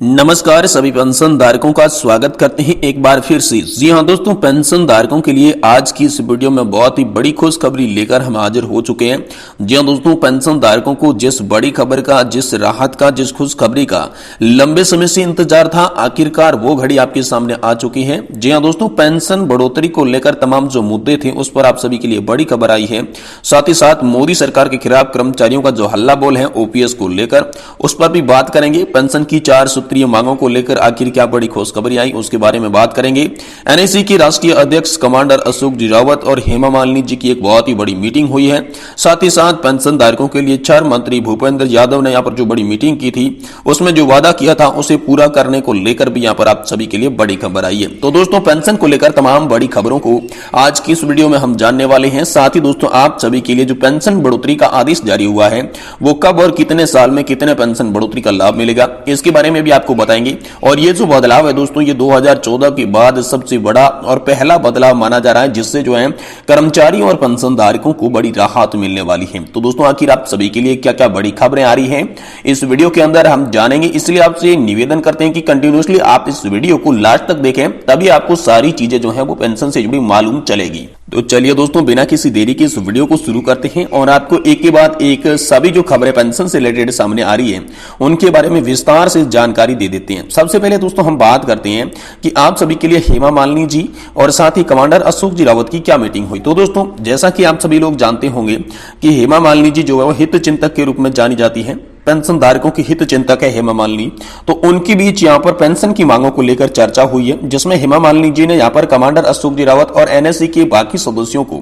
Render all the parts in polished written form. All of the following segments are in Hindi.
नमस्कार सभी पेंशन धारकों का स्वागत करते हैं एक बार फिर से। जी हाँ दोस्तों, पेंशन धारकों के लिए आज की इस वीडियो में बहुत ही बड़ी खुशखबरी लेकर हम हाजिर हो चुके हैं। जी हाँ दोस्तों, पेंशन धारकों को जिस बड़ी खबर का, जिस राहत का, जिस खुशखबरी का लंबे समय से इंतजार था, आखिरकार वो घड़ी आपके सामने आ चुकी है। जी हाँ दोस्तों, पेंशन बढ़ोतरी को लेकर तमाम जो मुद्दे थे उस पर आप सभी के लिए बड़ी खबर आई है। साथ ही साथ मोदी सरकार के खिलाफ कर्मचारियों का जो हल्ला बोल है ओपीएस को लेकर, उस पर भी बात करेंगे। पेंशन की 4 सूत्रीय मांगों को लेकर आखिर क्या बड़ी खुशखबरी आई उसके बारे में बात करेंगे। एनएसी के राष्ट्रीय अध्यक्ष कमांडर अशोक जी रावत और हेमा मालिनी जी की एक बहुत ही बड़ी मीटिंग हुई है। साथ ही साथ पेंशन धारकों के लिए 4 मंत्री भूपेंद्र यादव ने यहाँ पर जो बड़ी मीटिंग की थी उसमें जो वादा किया था उसे पूरा करने को लेकर भी यहाँ पर आप सभी के लिए बड़ी खबर आई है। तो दोस्तों, पेंशन को लेकर तमाम बड़ी खबरों को आज की इस वीडियो में हम जानने वाले हैं। साथ ही दोस्तों, आप सभी के लिए जो पेंशन बढ़ोतरी का आदेश जारी हुआ है वो कब और कितने साल में कितने पेंशन बढ़ोतरी का लाभ मिलेगा इसके बारे में भी आपको बताएंगे। और ये जो बदलाव है दोस्तों, ये 2014 के बाद सबसे बड़ा और पहला बदलाव माना जा रहा है, जिससे जो है कर्मचारियों और पेंशन धारकों को बड़ी राहत मिलने वाली है। तो दोस्तों, आखिर आप सभी के लिए क्या क्या बड़ी खबरें आ रही हैं इस वीडियो के अंदर हम जानेंगे। इसलिए आपसे निवेदन करते हैं कि कंटिन्यूअसली आप इस वीडियो को लास्ट तक देखें, तभी आपको सारी चीजें जो है वो पेंशन से जुड़ी मालूम चलेगी। तो चलिए दोस्तों, बिना किसी देरी के इस वीडियो को शुरू करते हैं और आपको एक के बाद एक सभी जो खबरें पेंशन से रिलेटेड सामने आ रही है उनके बारे में विस्तार से जानकारी दे देते हैं। सबसे पहले दोस्तों हम बात करते हैं कि आप सभी के लिए हेमा मालिनी जी और साथ ही कमांडर अशोक जी रावत की क्या मीटिंग हुई। तो दोस्तों, जैसा कि आप सभी लोग जानते होंगे कि हेमा मालिनी जी जो है वो हित चिंतक के रूप में जानी जाती है, पेंशन धारकों की हित चिंतक है हेमा मालिनी। तो उनके बीच यहां पर पेंशन की मांगों को लेकर चर्चा हुई है, जिसमें हेमा मालिनी जी ने यहां पर कमांडर अशोक जी रावत और एनएससी के बाकी सदस्यों को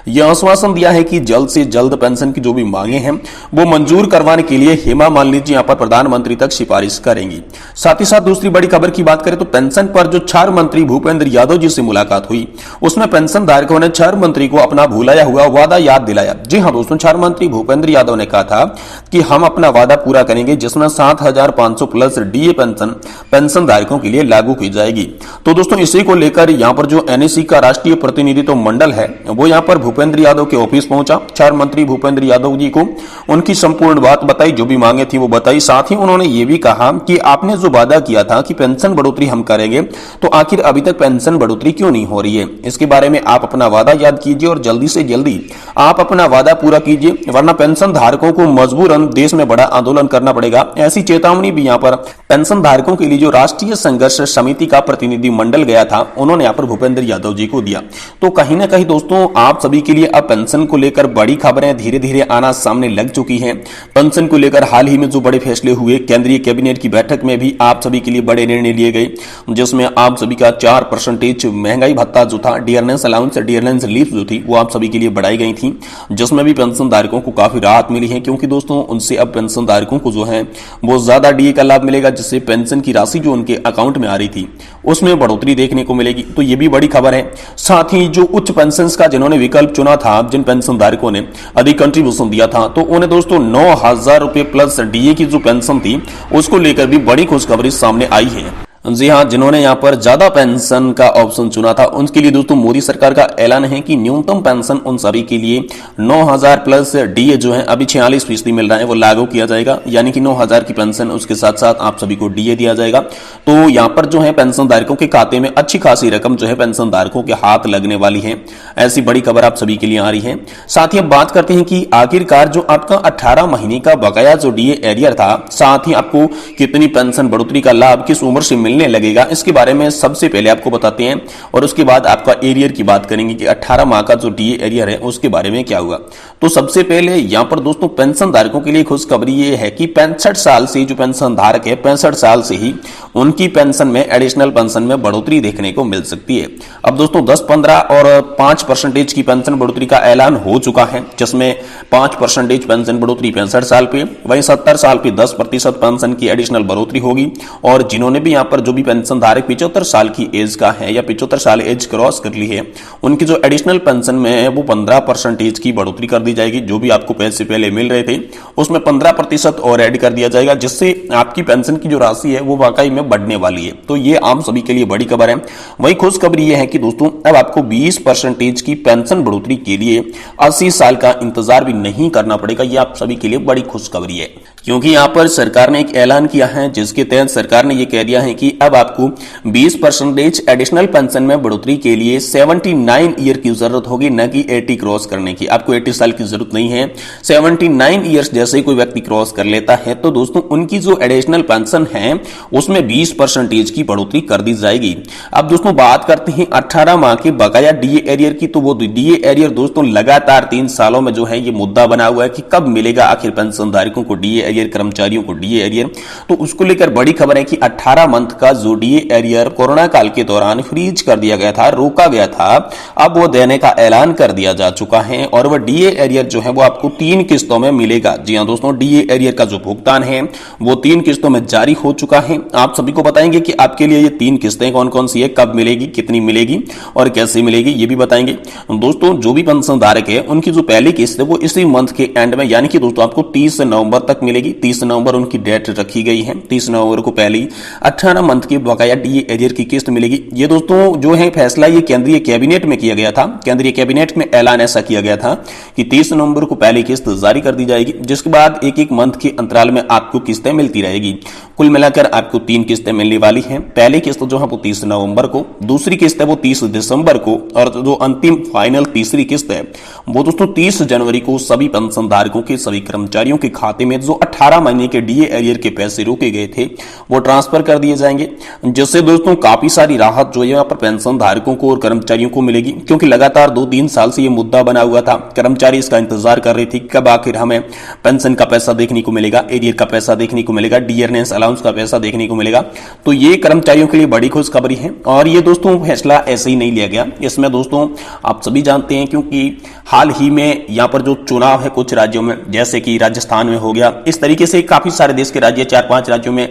यह आश्वासन दिया है कि जल्द से जल्द पेंशन की जो भी मांगे हैं वो मंजूर करवाने के लिए हेमा मालिनी जी यहां पर प्रधानमंत्री तक सिफारिश करेंगी। साथ ही साथ दूसरी बड़ी खबर की बात करें तो पेंशन पर जो 4 मंत्री भूपेंद्र यादव जी से मुलाकात हुई उसमें पेंशन धारकों ने 4 मंत्री को अपना भुलाया हुआ वादा याद दिलाया। जी हाँ दोस्तों, 4 मंत्री भूपेंद्र यादव ने कहा था कि हम अपना वादा पूरा करेंगे, जिसमें 7,500 प्लस डीए पेंशन धारकों के लिए लागू की जाएगी। तो दोस्तों, इसी को लेकर यहां पर जो एनएसी का राष्ट्रीय प्रतिनिधित्व मंडल है वो यहां पर भूपेंद्र यादव के ऑफिस पहुंचा। 4 मंत्री भूपेंद्र यादव जी को उनकी संपूर्ण बात बताई, जो भी मांगे थी वो बताई। साथ ही उन्होंने ये भी कहा कि आपने जो वादा किया था कि पेंशन बढ़ोतरी हम करेंगे, तो आखिर अभी तक पेंशन बढ़ोतरी क्यों नहीं हो रही है, इसके बारे में आप अपना वादा याद कीजिए और जल्दी से जल्दी आप अपना वादा पूरा कीजिए, वरना पेंशन धारकों को मजबूरन देश में बड़ा आंदोलन करना पड़ेगा। ऐसी चेतावनी भी यहां पर पेंशन धारकों के लिए जो राष्ट्रीय संघर्ष समिति का प्रतिनिधि मंडल गया था उन्होंने यहां पर भूपेंद्र यादव जी को दिया। तो कहीं ना कहीं दोस्तों, आप सभी के लिए अब पेंशन को लेकर बड़ी खबरें धीरे धीरे आना सामने लग चुकी हैं। पेंशन को लेकर हाल ही में जो बड़े फैसले हुए, केंद्रीय कैबिनेट की बैठक में भी आप सभी के लिए बड़े निर्णय लिए गए, जिसमें आप सभी का 4% महंगाई भत्ता जो था, डियरनेस अलाउंस, डियरनेस लीव जो थी वो आप सभी के लिए बढ़ाई गई थी, जिसमें भी पेंशन धारकों को काफी राहत मिली है। क्योंकि दोस्तों, उनसे अब पेंशन धारकों को जो है वो ज्यादा डीए का लाभ मिलेगा, जिससे पेंशन की राशि जो उनके अकाउंट में आ रही थी उसमें बढ़ोतरी देखने को मिलेगी। तो ये भी बड़ी खबर है। साथ ही जो उच्च पेंशन का जिन्होंने विकल्प चुना था, जिन पेंशन धारकों ने अधिक कंट्रीब्यूशन दिया था, तो उन्हें दोस्तों 9,000 रुपए प्लस डीए की जो पेंशन थी उसको लेकर भी बड़ी खुशखबरी सामने आई है। जी हाँ, जिन्होंने यहाँ पर ज्यादा पेंशन का ऑप्शन चुना था उनके लिए दोस्तों मोदी सरकार का ऐलान है कि न्यूनतम पेंशन उन सभी के लिए 9,000 प्लस डीए जो है अभी 46% मिल रहा है वो लागू किया जाएगा, यानी कि 9,000 की पेंशन, उसके साथ साथ आप सभी को डीए दिया जाएगा। तो यहाँ पर जो है पेंशन धारकों के खाते में अच्छी खासी रकम जो है पेंशन धारकों के हाथ लगने वाली है। ऐसी बड़ी खबर आप सभी के लिए आ रही है। साथ ही अब बात करते हैं कि आखिरकार जो आपका 18 महीने का बकाया जो डीए एरियर था, साथ ही आपको कितनी पेंशन बढ़ोतरी का लाभ किस उम्र से मिलने लगेगा, इसके बारे में सबसे पहले आपको बताते हैं और उसके बाद आपका एरियर की बात करेंगे कि 18 माह का जो डीए एरियर है उसके बारे में क्या हुआ। तो सबसे पहले यहां पर दोस्तों पेंशन धारकों के लिए खुशखबरी ये है कि 65 साल से जो पेंशन धारक है 65 साल से ही उनकी पेंशन में, एडिशनल पेंशन में बढ़ोतरी देखने को मिल सकती है। अब दोस्तों 10, 15 और 5% की पेंशन बढ़ोतरी का ऐलान हो चुका है, जिसमें 5% पेंशन बढ़ोतरी 65 साल पे, वहीं 70 साल पे 10% पेंशन की एडिशनल बढ़ोतरी होगी। और जिन्होंने भी यहां पर जो भी पेंशन धारक 75 साल की एज का है या 75 साल एज क्रॉस कर ली है, उनकी जो एडिशनल पेंशन में है वो 15% की बढ़ोतरी कर दी जाएगी। जो भी आपको पैसे पहले मिल रहे थे उसमें 15% और ऐड कर दिया जाएगा, जिससे आपकी पेंशन की जो राशि है वो वाकई में बढ़ने वाली है। तो ये आप सभी के लिए बड़ी खबर है। वही खुशखबरी ये है कि दोस्तों अब आपको 20% की पेंशन बढ़ोतरी के लिए 80 साल का इंतजार भी नहीं करना पड़ेगा। ये आप सभी के लिए बड़ी खुशखबरी है। क्योंकि यहाँ पर सरकार ने एक ऐलान किया है जिसके तहत सरकार ने ये कह दिया है कि अब आपको 20% एडिशनल पेंशन में बढ़ोतरी के लिए 79 ईयर की जरूरत होगी, न कि 80 क्रॉस करने की। आपको 80 साल की जरूरत नहीं है। 79 ईयर्स जैसे कोई व्यक्ति क्रॉस कर लेता है तो दोस्तों उनकी जो एडिशनल पेंशन है उसमें 20% की बढ़ोतरी कर दी जाएगी। अब दोस्तों बात करते हैं 18 माह के बकाया डीए एरियर की। तो वो डीए एरियर दोस्तों लगातार 3 सालों में जो है ये मुद्दा बना हुआ है कि कब मिलेगा आखिर पेंशन धारकों को डीए एरियर, कर्मचारियों को डीए एरियर। तो उसको लेकर बड़ी खबर है कि 18 मंथ का जो डीए एरियर कोरोना काल के दौरान फ्रीज कर दिया गया था, रोका गया था, अब वो देने का ऐलान कर दिया जा चुका है और वह डीए एरियर जो है वो आपको 3 किस्तों में मिलेगा। जी हां दोस्तों, डीए एरियर का जो भुगतान है वो 3 किस्तों में जारी हो चुका है। आप सभी को बताएंगे कि आपके लिए ये 3 किस्तें कौन कौन सी है, कब मिलेगी, कितनी मिलेगी और कैसे मिलेगी, ये भी बताएंगे। दोस्तों जो भी पेंशन धारक है उनकी जो पहली किस्त है वो इसी मंथ के एंड में यानी कि दोस्तों आपको 30 नवंबर तक मिलेगी। 30 नवंबर उनकी डेट रखी गई है। 30 नवंबर को पहली 18 मंथ की बकाया डीए एरियर की किस्त मिलेगी। ये दोस्तों जो है फैसला ये केंद्रीय कैबिनेट में किया गया था। केंद्रीय कैबिनेट में ऐलान ऐसा किया गया था कि 30 नवंबर को पहली किस्त जारी कर दी जाएगी, जिसके बाद एक एक मंथ के अंतराल में आपको किस्तें मिलती रहेगी। कुल मिलाकर आपको 3 किस्तें मिलने वाली हैं। पहली किस्त जो है वो 30 नवंबर को, दूसरी किस्त है वो 30 दिसंबर को और जो अंतिम फाइनल तीसरी किस्त है वो दोस्तों 30 जनवरी को सभी पेंशन धारकों के, सभी कर्मचारियों के खाते में जो 18 महीने के डीए एरियर के पैसे रोके गए थे वो ट्रांसफर कर दिए जाएंगे, जिससे दोस्तों काफी सारी राहत जो है यहाँ पर पेंशन धारकों को और कर्मचारियों को मिलेगी। क्योंकि लगातार 2-3 साल से ये मुद्दा बना हुआ था, कर्मचारी इसका इंतजार कर रहे थे कब आखिर हमें पेंशन का पैसा देखने को मिलेगा, एरियर का पैसा देखने को मिलेगा, डियरनेस अलाउंस का पैसा देखने को मिलेगा। तो ये कर्मचारियों के लिए बड़ी खुशखबरी है और ये दोस्तों फैसला ऐसे ही नहीं लिया गया। इसमें दोस्तों आप सभी जानते हैं क्योंकि हाल ही में यहाँ पर जो चुनाव है कुछ राज्यों में, जैसे कि राजस्थान में हो गया, इस तरीके से काफी सारे देश के राज्य, 4-5 राज्यों में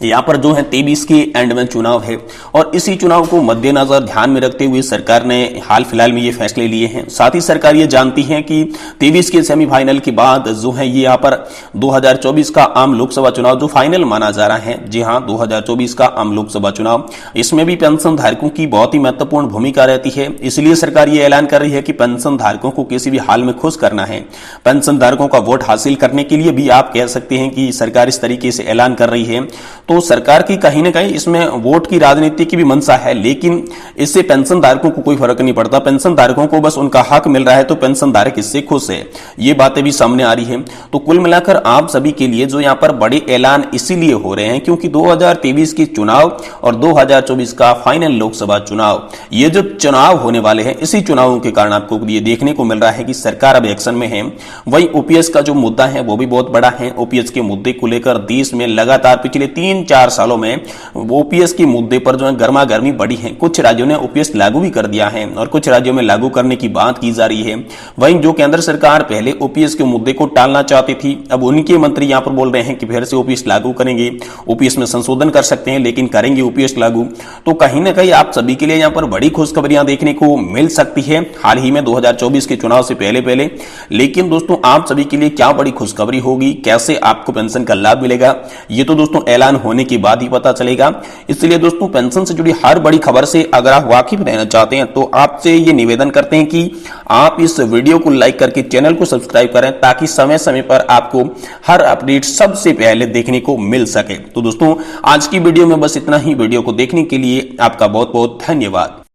यहाँ पर जो है 23 के एंड में चुनाव है और इसी चुनाव को मद्देनजर ध्यान में रखते हुए सरकार ने हाल फिलहाल में ये फैसले लिए हैं। साथ ही सरकार ये जानती है कि 23 के सेमीफाइनल के बाद जो है ये यहाँ पर 2024 का आम लोकसभा चुनाव जो फाइनल माना जा रहा है, जी हाँ 2024 का आम लोकसभा चुनाव, इसमें भी पेंशन धारकों की बहुत ही महत्वपूर्ण भूमिका रहती है। इसलिए सरकार ये ऐलान कर रही है कि पेंशन धारकों को किसी भी हाल में खुश करना है। पेंशन धारकों का वोट हासिल करने के लिए भी आप कह सकते हैं कि सरकार इस तरीके से ऐलान कर रही है। तो सरकार की कहीं ना कहीं इसमें वोट की राजनीति की भी मंशा है, लेकिन इससे पेंशन धारकों को कोई फर्क नहीं पड़ता। पेंशन धारकों को बस उनका हक मिल रहा है तो पेंशन धारक इससे खुश है। ये बातें भी सामने आ रही है। तो कुल मिलाकर आप सभी के लिए जो यहाँ पर बड़े ऐलान इसीलिए हो रहे हैं क्योंकि 2023 के चुनाव और 2024 का फाइनल लोकसभा चुनाव, ये जो चुनाव होने वाले हैं, इसी चुनावों के कारण आपको ये देखने को मिल रहा है कि सरकार अब एक्शन में है। वही ओपीएस का जो मुद्दा है वो भी बहुत बड़ा है। ओपीएस के मुद्दे को लेकर देश में लगातार पिछले 3-4 सालों में ओपीएस के मुद्दे पर जो है गर्मा गर्मी बढ़ी है। कुछ राज्यों ने ओपीएस लागू भी कर दिया है और कुछ राज्यों में लागू करने की बात की जा रही है। वहीं जो केंद्र सरकार पहले ओपीएस के मुद्दे को टालना चाहती थी, अब उनके मंत्री यहां पर बोल रहे हैं कि फिर से ओपीएस लागू करेंगे, ओपीएस में संशोधन कर सकते हैं लेकिन करेंगे ओपीएस लागू। तो कहीं ना कहीं आप सभी के लिए यहां पर बड़ी खुशखबरियां देखने को मिल सकती है हाल ही में 2024 के चुनाव से पहले। लेकिन दोस्तों आप सभी के लिए क्या बड़ी खुशखबरी होगी, कैसे आपको पेंशन का लाभ मिलेगा, ये तो दोस्तों ऐलान होने के बाद ही पता चलेगा। इसलिए दोस्तों पेंशन से जुड़ी हर बड़ी खबर से अगर आप वाकिफ रहना चाहते हैं तो आपसे ये निवेदन करते हैं कि आप इस वीडियो को लाइक करके चैनल को सब्सक्राइब करें ताकि समय समय पर आपको हर अपडेट सबसे पहले देखने को मिल सके। तो दोस्तों आज की वीडियो में बस इतना ही। वीडियो को देखने के लिए आपका बहुत बहुत धन्यवाद।